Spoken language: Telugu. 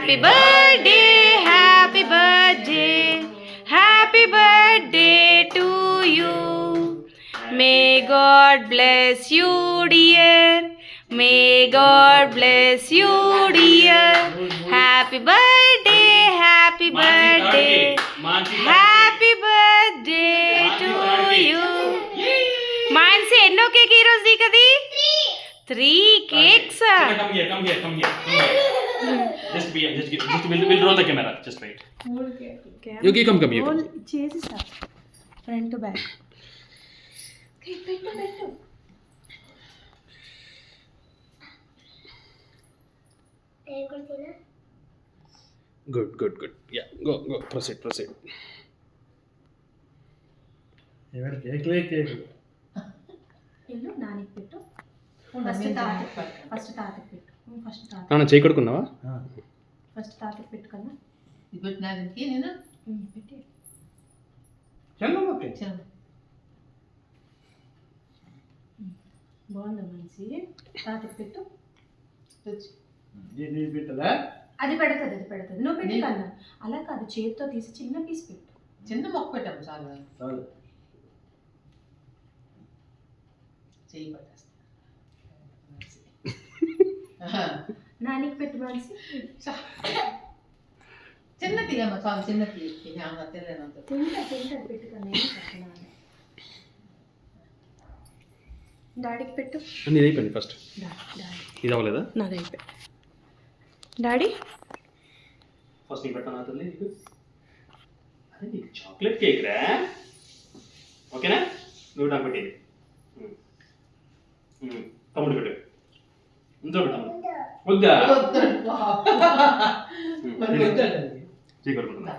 Happy birthday, happy birthday, happy birthday to you. May God bless you, dear. May God bless you, dear. Happy birthday, happy birthday, happy birthday to you. Mansi, enno cake ee roju dikadi? 3 cakes. Come here. Just we'll roll the camera. Just wait. Yogi, come here. Roll chesi sir. Front to back. Pettu. Good. Yeah, go. Proceed. Cake ఇల్లు నానికి పెట్టు. ఫస్ట్ తాతకి పెట్టు. నాన్న చేయి కొడుకున్నావా? ఫస్ట్ తాతకి పెట్టు కన్నా. ఇది పెట్టినానికి నేను పెట్టి. చందమ్మకి బాగుందా మంచి తాతకి పెట్టు. నేను పెట్టదా? అది పెడుతుంది నువ్వు పెట్టి కన్నా. అలా కాదు, చేతితో తీసి చిన్న పీస్ పెట్టు. చిన్న మొక్క పెట్టాము చాలు చెయ్యి పట్టేస్తా. నానికి పెట్టు మంచి. చిన్న తీయమ్మ చాలు, చిన్న తెలియనంత తింటా పెట్టు కన్నా. డాడీకి పెట్టు. నీది అయిపోయింది ఫస్ట్. ఇది అవ్వలేదా? నాది అయిపోయింది. డాడీ ఫస్ట్ నీకు పెట్టాను తల్లి. నీకు అదే నీకు చాక్లెట్ కేక్ రా. ఓకేనా? నువ్వు నాకు పెట్టేది. తమ్ముడు పెట్టు. ఇంట్లో పెట్టాము. వద్దా? చీకొడుకున్నా.